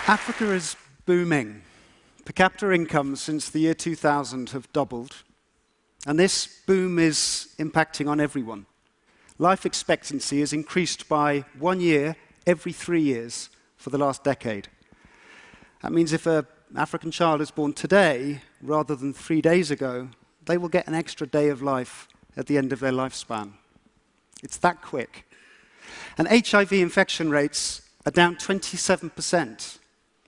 Africa is booming. Per capita incomes since the year 2000 have doubled, and this boom is impacting on everyone. Life expectancy has increased by 1 year every 3 years for the last decade. That means if an African child is born today, rather than 3 days ago, they will get an extra day of life at the end of their lifespan. It's that quick. And HIV infection rates are down 27%.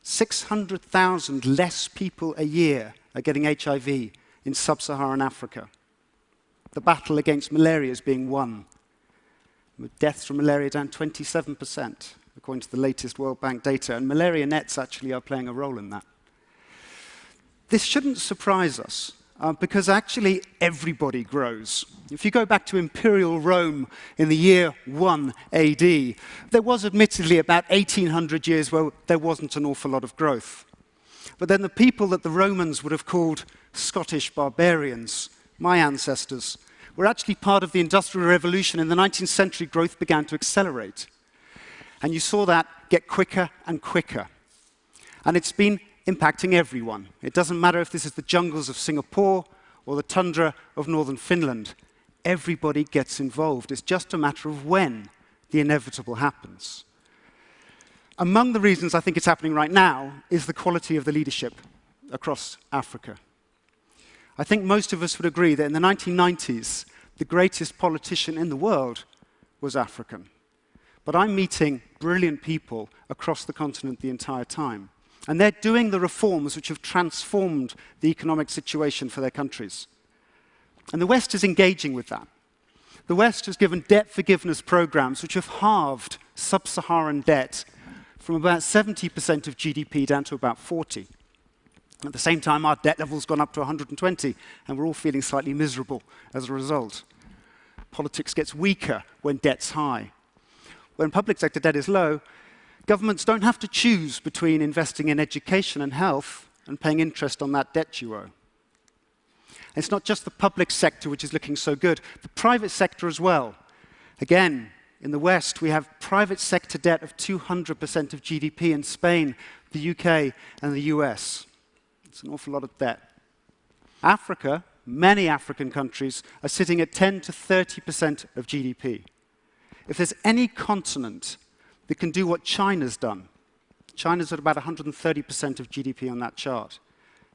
600,000 less people a year are getting HIV in sub-Saharan Africa. The battle against malaria is being won, with deaths from malaria down 27%, according to the latest World Bank data, and malaria nets actually are playing a role in that. This shouldn't surprise us, because actually everybody grows. If you go back to Imperial Rome in the year 1 AD, there was admittedly about 1,800 years where there wasn't an awful lot of growth. But then the people that the Romans would have called Scottish barbarians, my ancestors, were actually part of the Industrial Revolution. In the 19th century, growth began to accelerate. And you saw that get quicker and quicker. And it's been impacting everyone. It doesn't matter if this is the jungles of Singapore or the tundra of northern Finland. Everybody gets involved. It's just a matter of when the inevitable happens. Among the reasons I think it's happening right now is the quality of the leadership across Africa. I think most of us would agree that in the 1990s, the greatest politician in the world was African. But I'm meeting brilliant people across the continent the entire time. And they're doing the reforms which have transformed the economic situation for their countries. And the West is engaging with that. The West has given debt forgiveness programs which have halved sub-Saharan debt from about 70% of GDP down to about 40%. At the same time, our debt level's gone up to 120, and we're all feeling slightly miserable as a result. Politics gets weaker when debt's high. When public sector debt is low, governments don't have to choose between investing in education and health and paying interest on that debt you owe. It's not just the public sector which is looking so good, the private sector as well. Again, in the West, we have private sector debt of 200% of GDP in Spain, the UK, and the US. It's an awful lot of debt. Africa, many African countries, are sitting at 10 to 30% of GDP. If there's any continent that can do what China's done, China's at about 130% of GDP on that chart.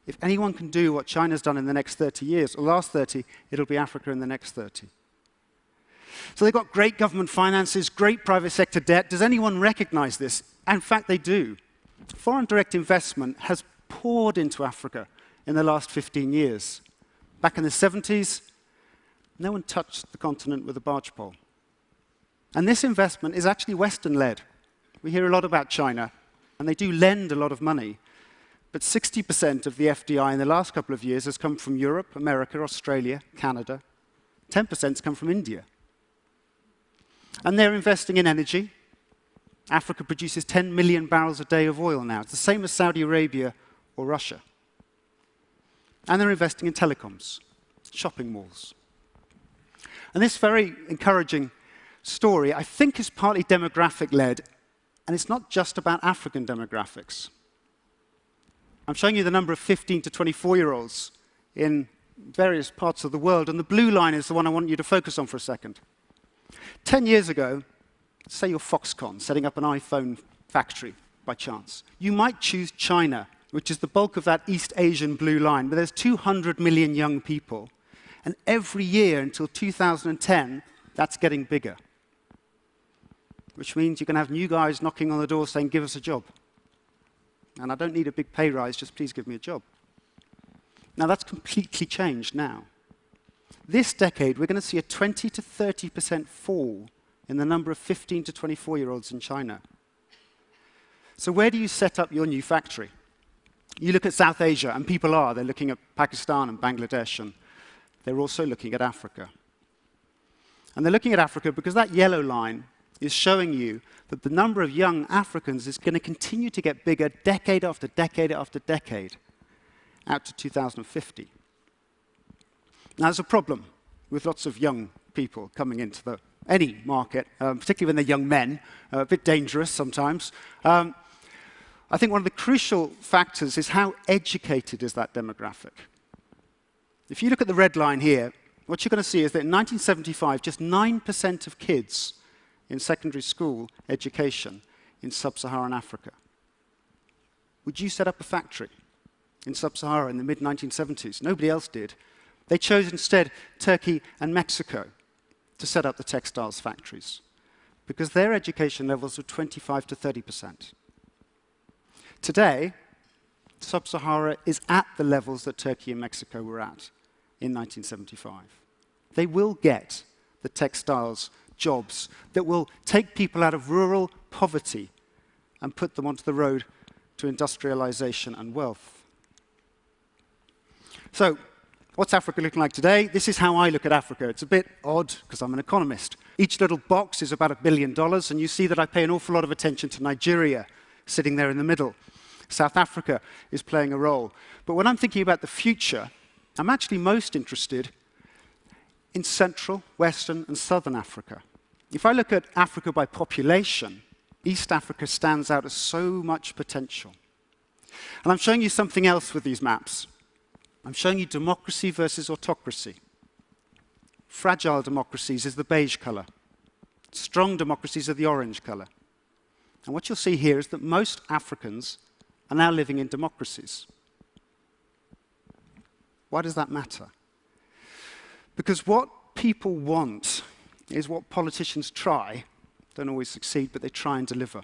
If anyone can do what China's done in the next 30 years, or last 30, it'll be Africa in the next 30. So they've got great government finances, great private sector debt. Does anyone recognize this? In fact, they do. Foreign direct investment has poured into Africa in the last 15 years. Back in the 70s, no one touched the continent with a barge pole. And this investment is actually Western-led. We hear a lot about China, and they do lend a lot of money. But 60% of the FDI in the last couple of years has come from Europe, America, Australia, Canada. 10% has come from India. And they're investing in energy. Africa produces 10 million barrels a day of oil now. It's the same as Saudi Arabia or Russia. And they're investing in telecoms, shopping malls. And this very encouraging story, I think, is partly demographic-led, and it's not just about African demographics. I'm showing you the number of 15 to 24-year-olds in various parts of the world, and the blue line is the one I want you to focus on for a second. 10 years ago, say you're Foxconn, setting up an iPhone factory by chance. You might choose China, which is the bulk of that East Asian blue line, but there's 200 million young people, and every year until 2010, that's getting bigger. Which means you're going to have new guys knocking on the door saying, give us a job. And I don't need a big pay rise, just please give me a job. Now, that's completely changed now. This decade, we're going to see a 20 to 30% fall in the number of 15 to 24-year-olds in China. So where do you set up your new factory? You look at South Asia, and people are. They're looking at Pakistan and Bangladesh, and they're also looking at Africa. And they're looking at Africa because that yellow line is showing you that the number of young Africans is going to continue to get bigger decade after decade after decade, out to 2050. Now, there's a problem with lots of young people coming into any market, particularly when they're young men, a bit dangerous sometimes. A I think one of the crucial factors is how educated is that demographic. If you look at the red line here, what you're going to see is that in 1975, just 9% of kids in secondary school education in sub-Saharan Africa. Would you set up a factory in sub-Sahara in the mid-1970s? Nobody else did. They chose instead Turkey and Mexico to set up the textiles factories because their education levels were 25 to 30%. Today, sub-Sahara is at the levels that Turkey and Mexico were at in 1975. They will get the textiles jobs that will take people out of rural poverty and put them onto the road to industrialization and wealth. So, what's Africa looking like today? This is how I look at Africa. It's a bit odd because I'm an economist. Each little box is about $1 billion, and you see that I pay an awful lot of attention to Nigeria, sitting there in the middle. South Africa is playing a role. But when I'm thinking about the future, I'm actually most interested in Central, Western, and Southern Africa. If I look at Africa by population, East Africa stands out as so much potential. And I'm showing you something else with these maps. I'm showing you democracy versus autocracy. Fragile democracies is the beige color. Strong democracies are the orange color. And what you'll see here is that most Africans are now living in democracies. Why does that matter? Because what people want is what politicians try, don't always succeed, but they try and deliver.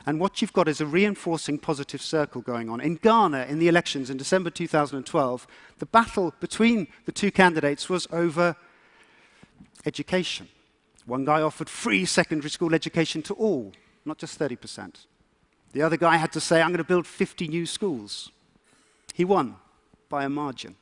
And what you've got is a reinforcing positive circle going on. In Ghana, in the elections in December 2012, the battle between the two candidates was over education. One guy offered free secondary school education to all, not just 30%. The other guy had to say, I'm going to build 50 new schools. He won by a margin.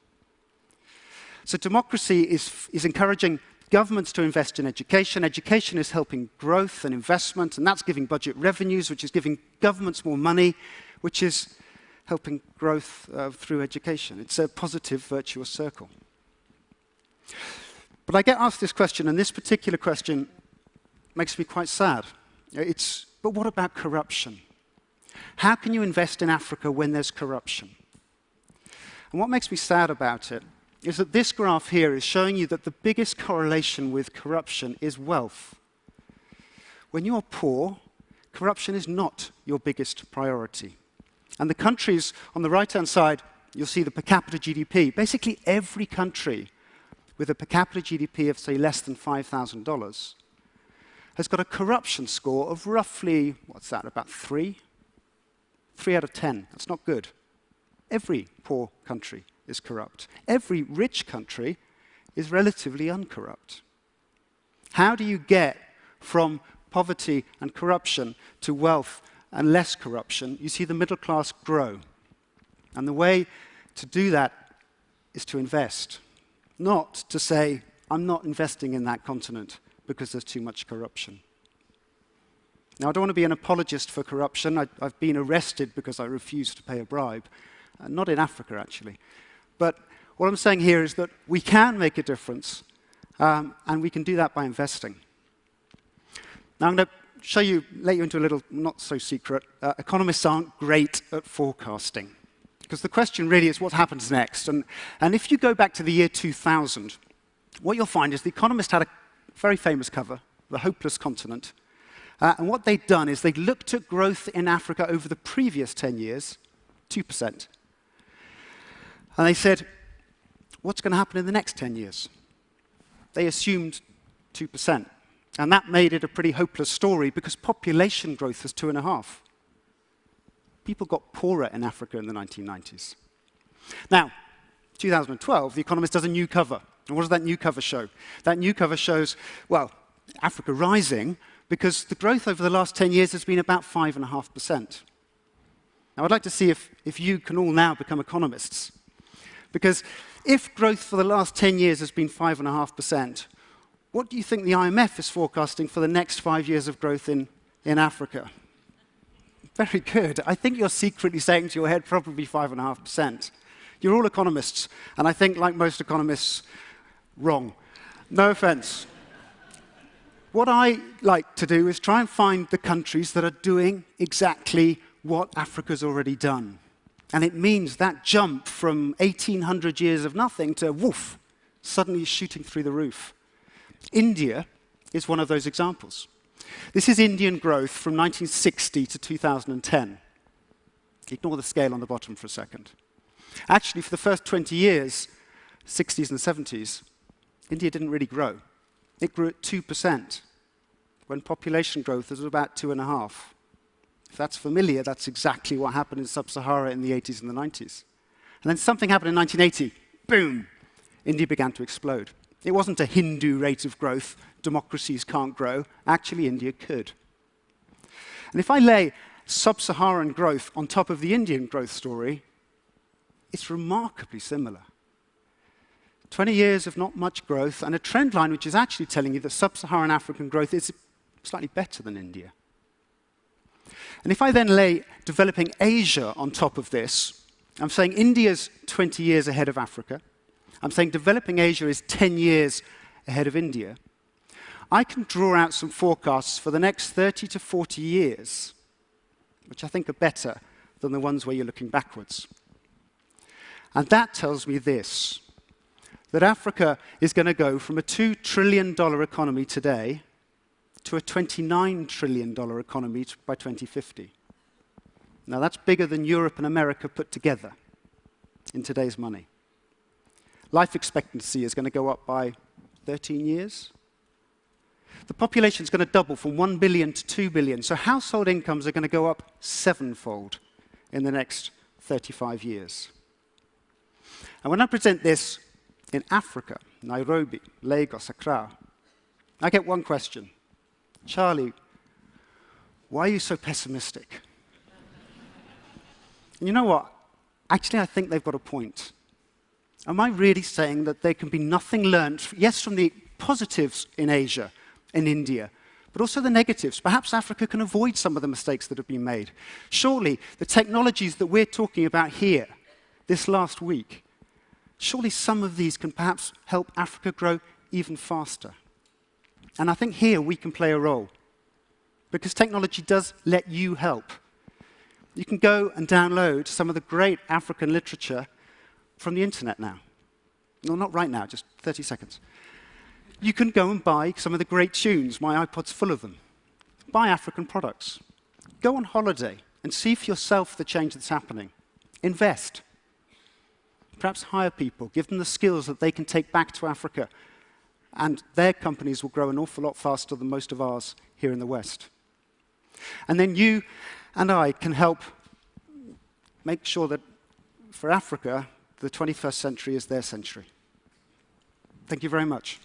So democracy is encouraging governments to invest in education. Education is helping growth and investment, and that's giving budget revenues, which is giving governments more money, which is helping growth through education. It's a positive, virtuous circle. But I get asked this question, and this particular question makes me quite sad. But what about corruption? How can you invest in Africa when there's corruption? And what makes me sad about it is that this graph here is showing you that the biggest correlation with corruption is wealth. When you're poor, corruption is not your biggest priority. And the countries on the right-hand side, you'll see the per capita GDP. Basically, every country with a per capita GDP of, say, less than $5,000 has got a corruption score of roughly, what's that, about 3? 3 out of 10. That's not good. Every poor country is corrupt. Every rich country is relatively uncorrupt. How do you get from poverty and corruption to wealth and less corruption? You see the middle class grow. And the way to do that is to invest. Not to say, I'm not investing in that continent because there's too much corruption. Now, I don't want to be an apologist for corruption. I've been arrested because I refused to pay a bribe. Not in Africa, actually. But what I'm saying here is that we can make a difference, and we can do that by investing. Now, I'm going to show you, let you into a little not-so-secret. Economists aren't great at forecasting, because the question really is what happens next. And if you go back to the year 2000, what you'll find is The Economist had a very famous cover, The Hopeless Continent. And what they'd done is they'd looked at growth in Africa over the previous 10 years, 2%. And they said, what's going to happen in the next 10 years? They assumed 2%. And that made it a pretty hopeless story because population growth was 2.5. People got poorer in Africa in the 1990s. Now, 2012, The Economist does a new cover. And what does that new cover show? That new cover shows, well, Africa rising because the growth over the last 10 years has been about 5.5%. Now, I'd like to see if you can all now become economists. Because if growth for the last 10 years has been 5.5%, what do you think the IMF is forecasting for the next 5 years of growth in Africa? Very good. I think you're secretly saying to your head probably 5.5%. You're all economists, and I think, like most economists, wrong. No offense. What I like to do is try and find the countries that are doing exactly what Africa's already done. And it means that jump from 1,800 years of nothing to, woof, suddenly shooting through the roof. India is one of those examples. This is Indian growth from 1960 to 2010. Ignore the scale on the bottom for a second. Actually, for the first 20 years, 60s and 70s, India didn't really grow. It grew at 2%, when population growth was about 2.5%. If that's familiar, that's exactly what happened in Sub-Sahara in the 80s and the 90s. And then something happened in 1980. Boom! India began to explode. It wasn't a Hindu rate of growth. Democracies can't grow. Actually, India could. And if I lay Sub-Saharan growth on top of the Indian growth story, it's remarkably similar. 20 years of not much growth, and a trend line which is actually telling you that Sub-Saharan African growth is slightly better than India. And if I then lay developing Asia on top of this, I'm saying India's 20 years ahead of Africa. I'm saying developing Asia is 10 years ahead of India. I can draw out some forecasts for the next 30 to 40 years, which I think are better than the ones where you're looking backwards. And that tells me this, that Africa is going to go from a $2 trillion economy today to a $29 trillion economy by 2050. Now, that's bigger than Europe and America put together in today's money. Life expectancy is going to go up by 13 years. The population is going to double from 1 billion to 2 billion, so household incomes are going to go up 7-fold in the next 35 years. And when I present this in Africa, Nairobi, Lagos, Accra, I get one question. Charlie, why are you so pessimistic? And you know what? Actually, I think they've got a point. Am I really saying that there can be nothing learned, yes, from the positives in Asia, in India, but also the negatives? Perhaps Africa can avoid some of the mistakes that have been made. Surely the technologies that we're talking about here this last week, surely some of these can perhaps help Africa grow even faster. And I think here we can play a role, because technology does let you help. You can go and download some of the great African literature from the internet now. No, not right now, just 30 seconds. You can go and buy some of the great tunes. My iPod's full of them. Buy African products. Go on holiday and see for yourself the change that's happening. Invest. Perhaps hire people, give them the skills that they can take back to Africa, and their companies will grow an awful lot faster than most of ours here in the West. And then you and I can help make sure that for Africa, the 21st century is their century. Thank you very much.